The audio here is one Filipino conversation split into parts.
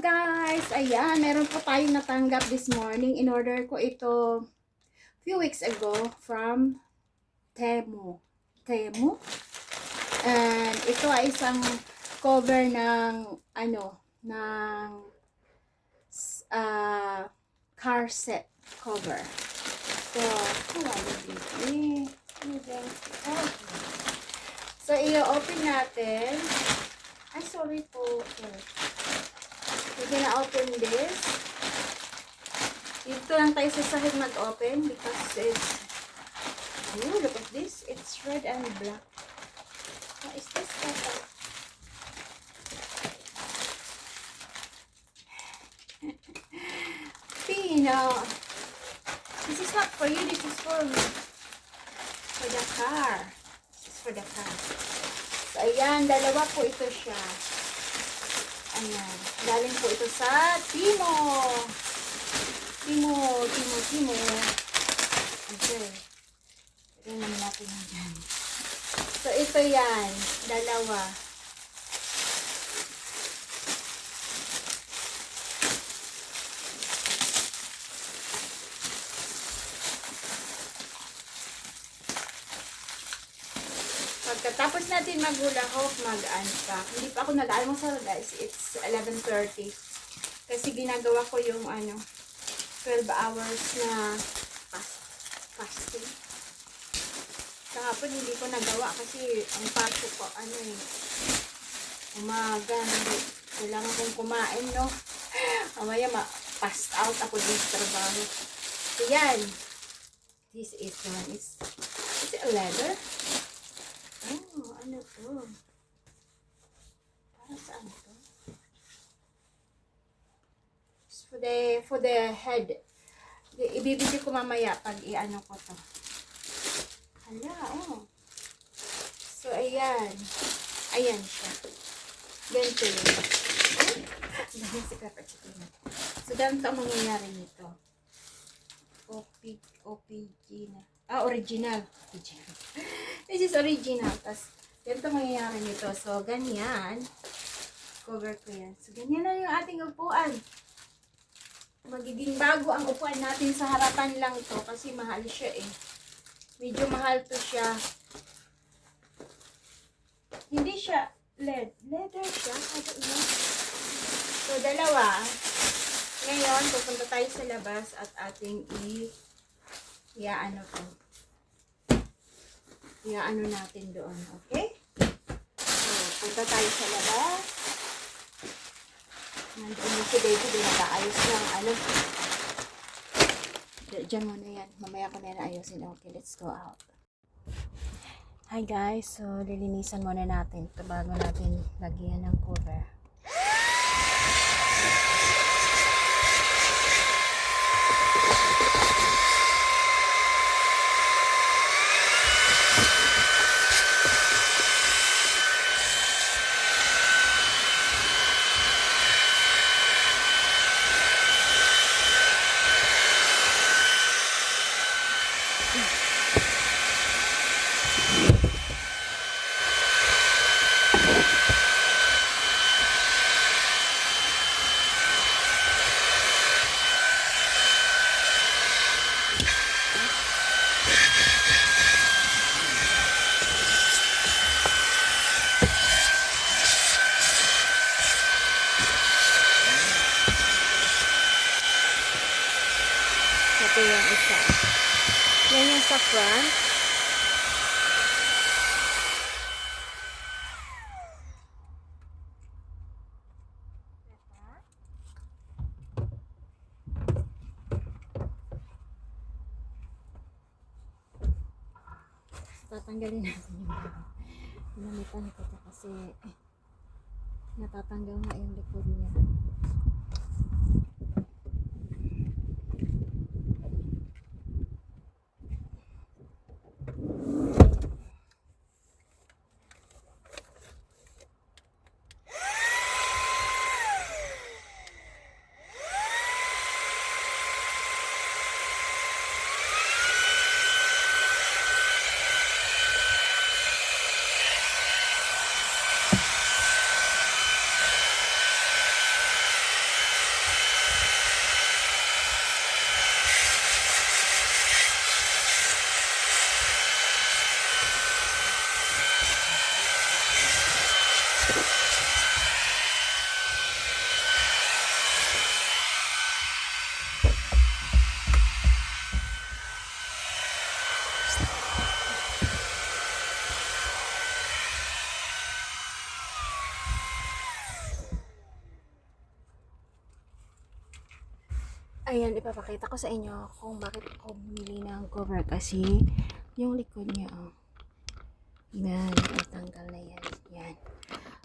guys! Ayan, meron po tayong natanggap this morning. In-order ko ito few weeks ago from Temu. And ito ay isang cover ng ng car set cover. So, i-open natin. Ay, sorry po. We're gonna open this. Dito lang tayo sa sahig mag-open because it's, oh, look at this. It's red and black. What is this? Pino. This is not for you. This is for the car. This is for the car. So, ayan. Dalawa po ito siya. Ayan. Galing po ito sa Temu. Okay. Tingnan naman natin yan. So, ito yan. Dalawa. Pagkatapos natin maghula-hop, mag-unpack. Hindi pa ako nag-almusal guys. It's 11:30. Kasi ginagawa ko yung 12 hours na fasting. Kahapon hindi ko nagawa kasi ang pasok ko umaga. Kailangan kong kumain, no? Mamaya ma-pass out ako din sa trabaho. So yan. This is one. Is it a leather? Oh, ano to? Para saan to? It's for the head. Ibibigay ko mamaya pag i-ano ko to. Hala, oh. So, ayan. Ayan siya. Ganito yun. Dahil si Pepper Chicken. So, ganito ang mangyayari nito. OPG na. Original. This is original. Tapos, ganito mangyayari nito. So, ganyan. Cover ko yan. So, ganyan na yung ating upuan. Magiging bago ang upuan natin sa harapan lang to. Kasi mahal siya eh. Medyo mahal to siya. Hindi siya leather siya. I don't know. So, dalawa. Ngayon, pupunta tayo sa labas at ating i-ano to. I-ano natin doon. Okay? So, punta tayo sa labas. Nandoon yung si baby. Nag-aayos ng Diyan muna yan. Mamaya ko na yan ayusin. Okay, let's go out. Hi guys. So, lilinisan muna natin. Ito bago natin lagyan ng cover. Ito yung isa. Yan yung sa front. Tatanggalin natin yung ginamitan ko ito kasi natatanggal nga yung likod niya. Ayan, ipapakita ko sa inyo kung bakit ako bumili ng cover kasi yung likod niya, oh. Yan, natanggal na yan. Yan.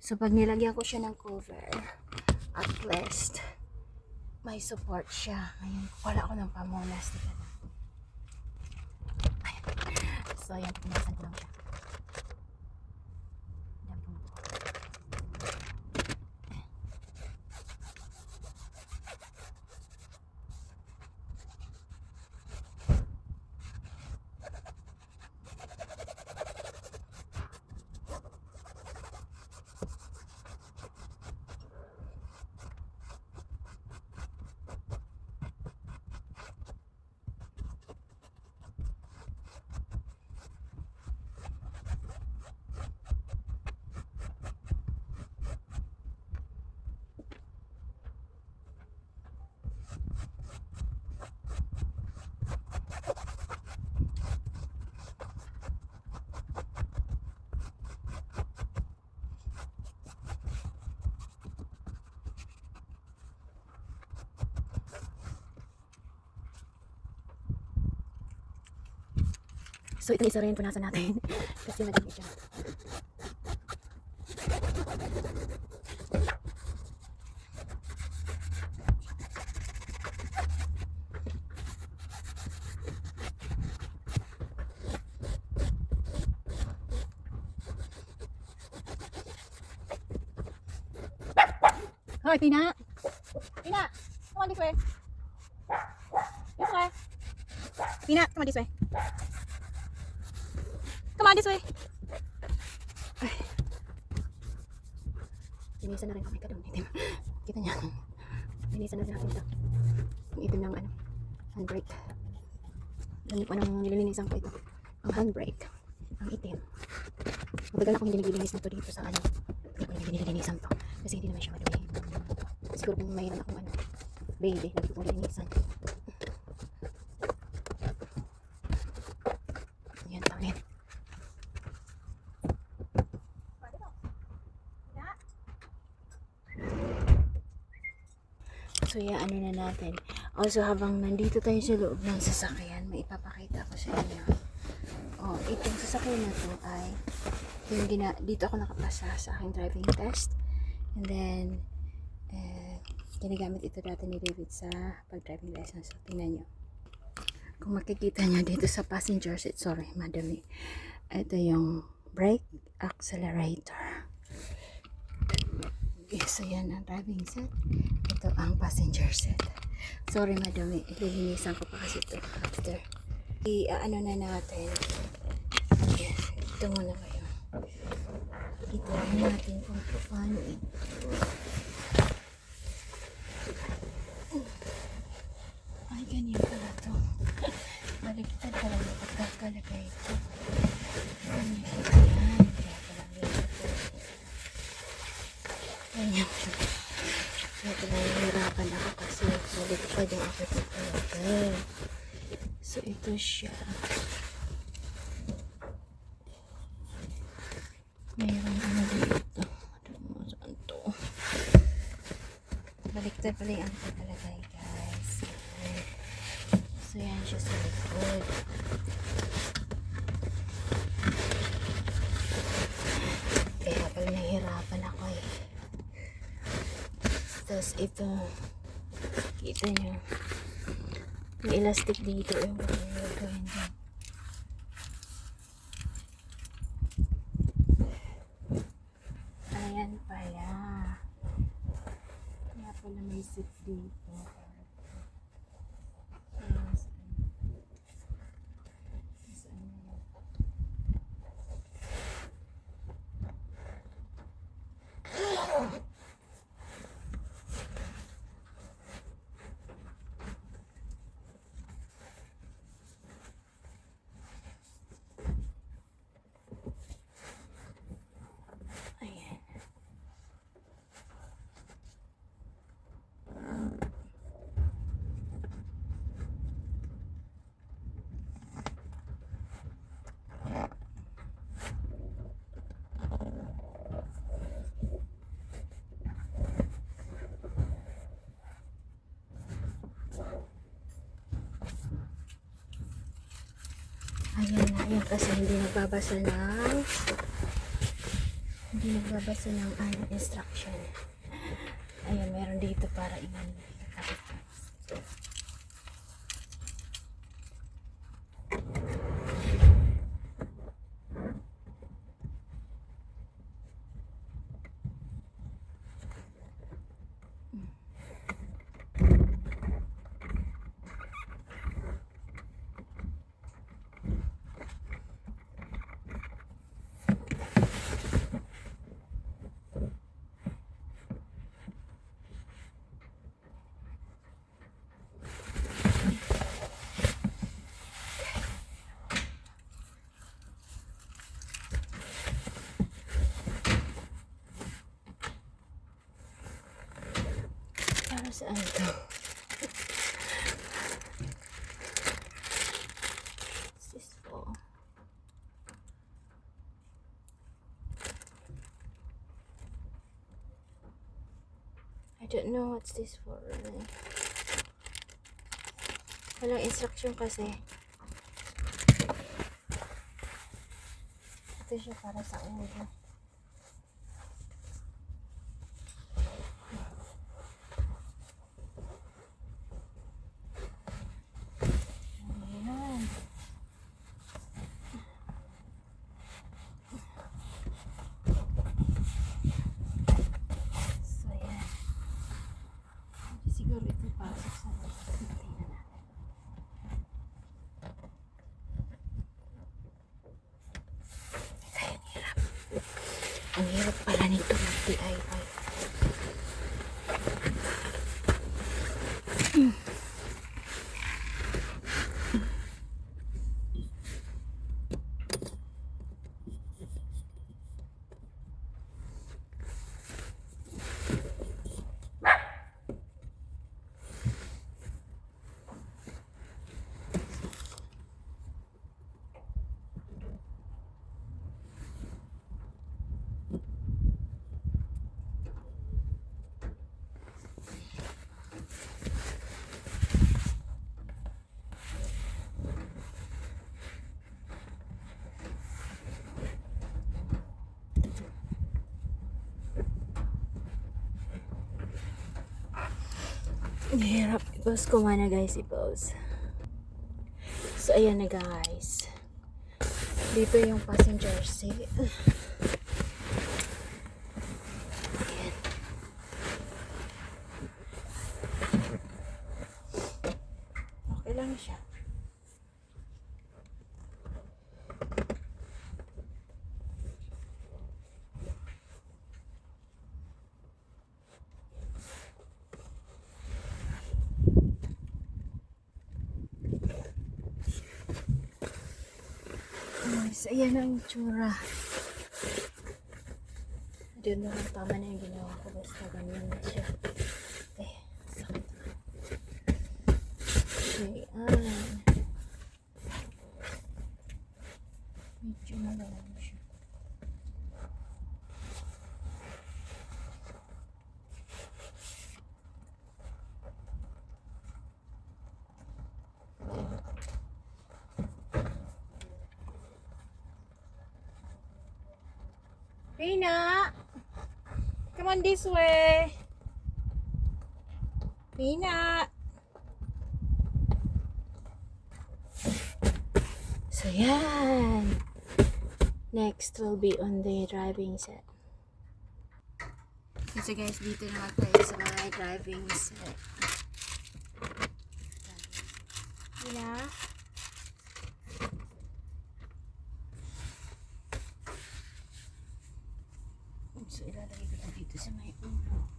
So, pag nilagyan ko siya ng cover, at least, may support siya. Ngayon, wala ako ng pamunas. Diba? So, ayan, punasan ko lang siya. Yan po. So, ito isa rin punasan natin. Kasi madami siya. Hoy, Tina! Tina! Come on this way. This way. Tina, come on this way. Come on this way. Ay. Linisan na rin kami ka doon. Itim. Kita niya. Linisan na rin natin ito. Yung itim ng ano, handbrake. Alam niyo po anong nililinisan ko ito. Ang handbrake. Ang itim. Matagal na akong hindi naglilinis na ito dito sa ano. Hindi ko hindi nililinisan to. Kasi hindi naman siya madumi. Siguro kung mayroon akong ano, baby, lagi kong nililinisan. Yan, pangit. So, ano na natin. Also, habang nandito tayo sa loob ng sasakyan, may ipapakita ko sa inyo. Oh, itong sasakyan na to ay yung dito ako nakapasa sa aking driving test. And then, ginagamit ito dati ni David sa pag-driving license. So, tingnan nyo. Kung makikita nyo dito sa passenger seat, sorry, madami. Ito yung brake accelerator. Okay, so yan ang driving set. Ito ang passenger set. Sorry, madami. Ililinisan ko pa kasi ito after. Ano na natin. Ayan. Ito muna kayo. Ito natin kung paano ito. Ay, ganyan pala ito. Baliktad pala yung pagkakalagay ito. Ganyan siya. Ayan. Kaya pala ito. Ganyan siya. Ito na nahihirapan ako kasi baliktad yung ako pagkalagay. So, ito siya. Mayroon ano dito. Saan to? Baliktad pala yung pagkalagay, guys. So, yan siya sa likod. Kaya pala nahihirapan ako eh. Tapos ito, kita nyo, may elastic dito yung gagawin dyan. Ayan pala. Kaya pala may seat dito. Ayan, kasi hindi nagbabasa ng instruction. Ayan, meron dito para iwan. Para saan to? What's this for? I don't know what's this for. Walang instruction kasi. Ito siya para sa ulo. Ayan. So, ayan. Siguro ito pasok sa loob. Tingnan natin. Kaya hirap. Ang hirap pala nito mag-DIY. Hirap i-pause ko muna guys, i-pause. So ayan na guys, dito yung passenger seat. Ayan. Okay lang siya. So, ayan ang itsura. Doon na lang tama na yung ginawa ko. Basta ganyan na siya. Sakit na. Ayan. Medyo malalang siya. Pina! Come on this way! Pina! So, yan! Next will be on the driving set. So guys, dito naman tayo sa mga driving set. Pina! So, ilalagay ko na dito sa may ulo.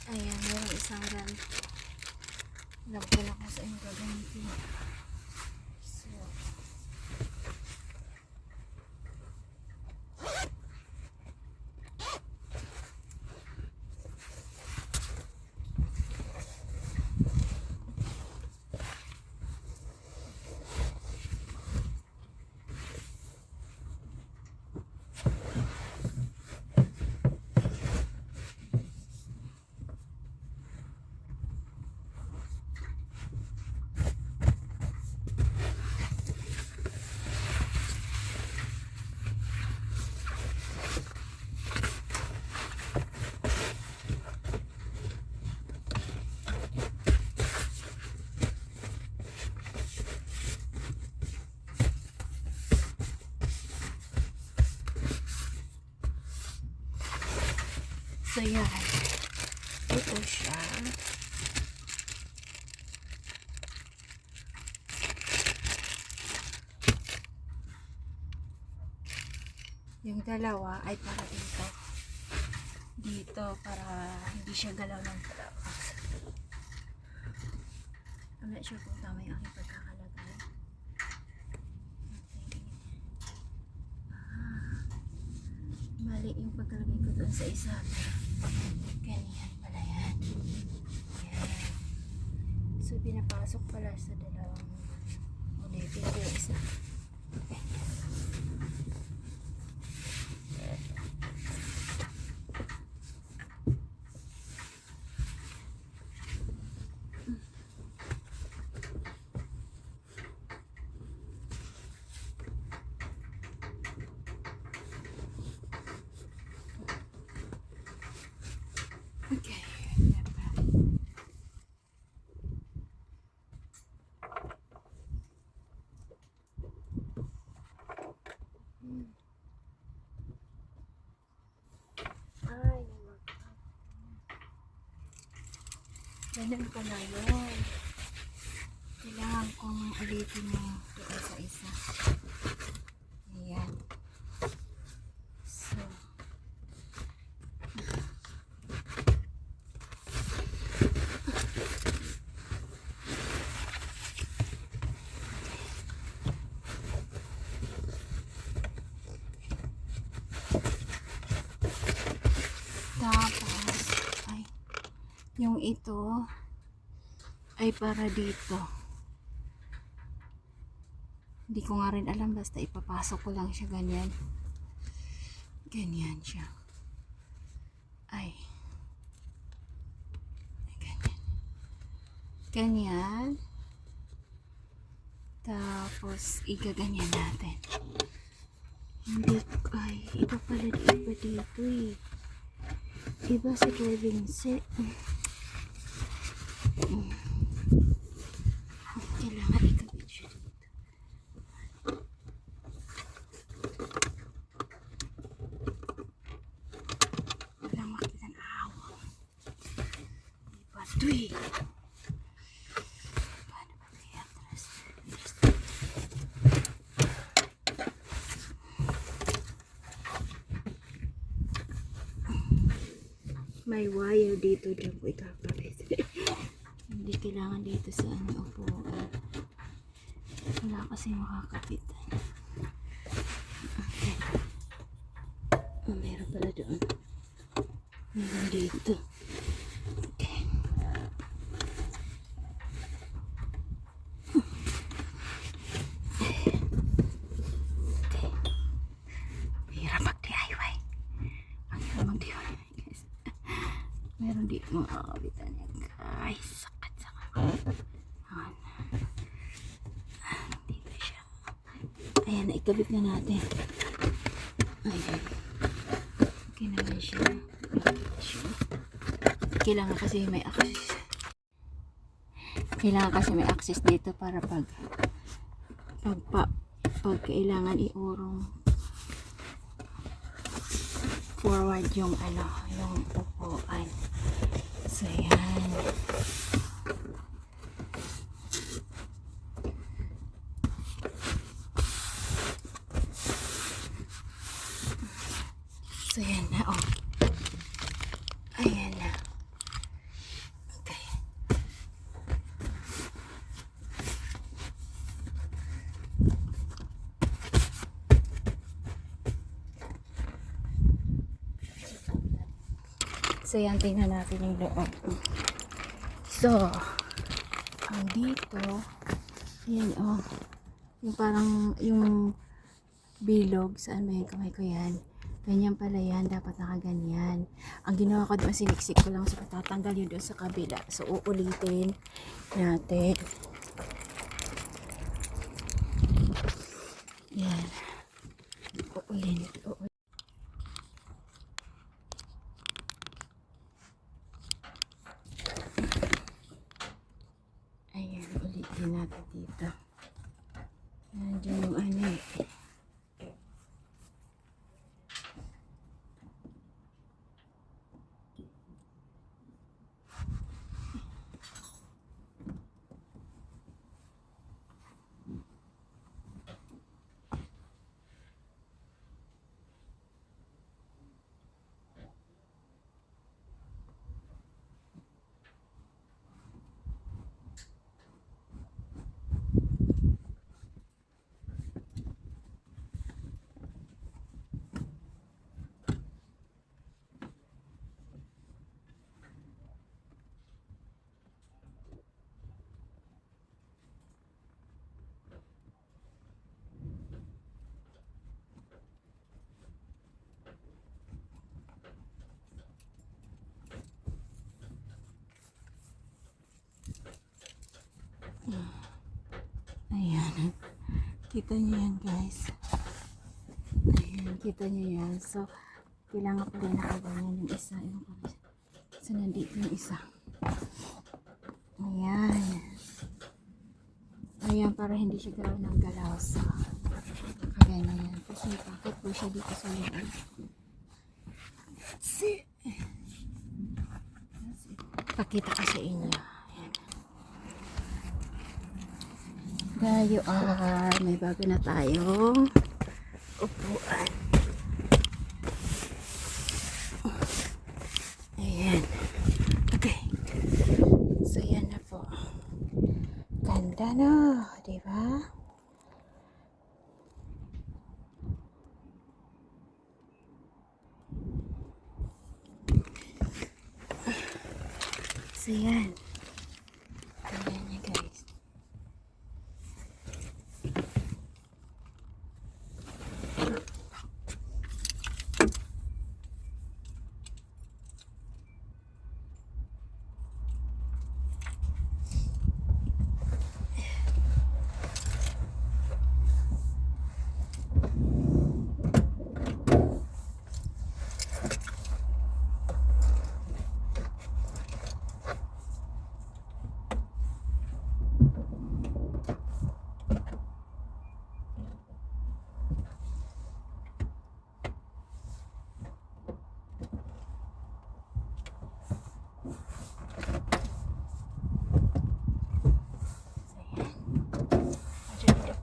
Ayan, merong isang ram. Alam ko na kung saan gagamitin. So, So, yan. Ito siya. Yung dalawa ay para dito. Dito, para hindi siya galaw ng galaw. I'm not sure kung tama yung aking pagkakalagay. Okay. Mali yung pagkalagay ko doon sa isa. Ganyan pala yan. Yan. So, pinapasok pala sa dalawang ulitin ko yung isa. Ganyan. Okay. Ay, ganun pala yun. Kailangan kong ulitin yung doon sa isa. Ayan. So, tapos, ay, yung ito ay para dito. Hindi ko nga rin alam, basta ipapasok ko lang siya ganyan. Ganyan siya. Ay. Ganyan. Ganyan. Tapos, igaganyan natin. Hindi, ay, iba pala, iba dito eh. Iba sa driving set. Kailangan ikabit siya dito. Walang makita na awa. Iba ito eh. Paano ba ito i-atras? May wire dito, dyan ko ikakabit. Hindi kailangan dito sa ano upuan. Wala kasi makakapit. Okay. Oh, meron pala doon. Meron dito. Okay. Okay. Hirap mag-DIY. Ang hirap mag-DIY, guys. Meron dito makakapitan niya, guys. Sakit. Dito siya. Ayan, naikabit na natin. Ayan. Okay naman siya. Kailangan kasi may access. Kailangan kasi may access dito para pag kailangan iurong forward yung ano, yung upuan. So, yan. So, yan na, oh. Ayan na. Okay. So, yan, tingnan natin yung loob. So, ang dito, yan, oh. Yung parang, yung bilog, saan ba yung kamay ko yan? Ganyan pala yan, dapat nakaganyan. Ang ginawa ko doon, siniksik ko lang sa patatanggal yun doon sa kabila. So, uulitin natin. Yan. Uulitin. Ayan, ulitin natin dito. Nandiyan yung ano eh. Ayan. Kita niyo yan, guys. Ayan, kita niyo yan. So, kailangan pala nakaganyan yung isa. So, nandito yung isa. Ayan. Ayan, para hindi siya galaw ng galaw. So, nakaganyan. Kasi takot po siya dito sa loob. See? Pakita ko sa inyo. Ayan. There you are. May bago na tayong upuan. Ayan. Okay. So, yan na po. Ganda no. Diba? So, yan. Ayan niya, guys.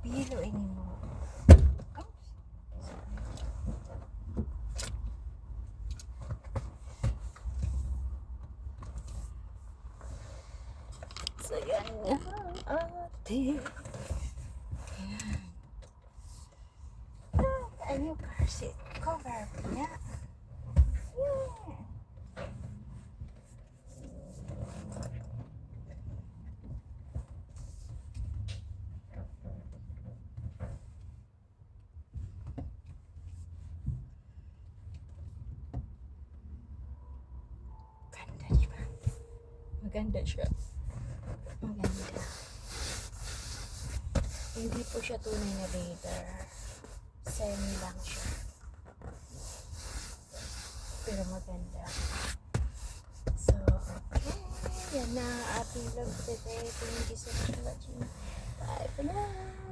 Pilo ini mo. So yan nga ate. Ayan. Ano yung car seat cover niya? Yeah. Maganda siya. Maganda. Hindi po siya tunay na leather. Semi lang siya. Pero maganda. So, okay. Yan na ating vlog today. Thank you so much for watching. Bye for now.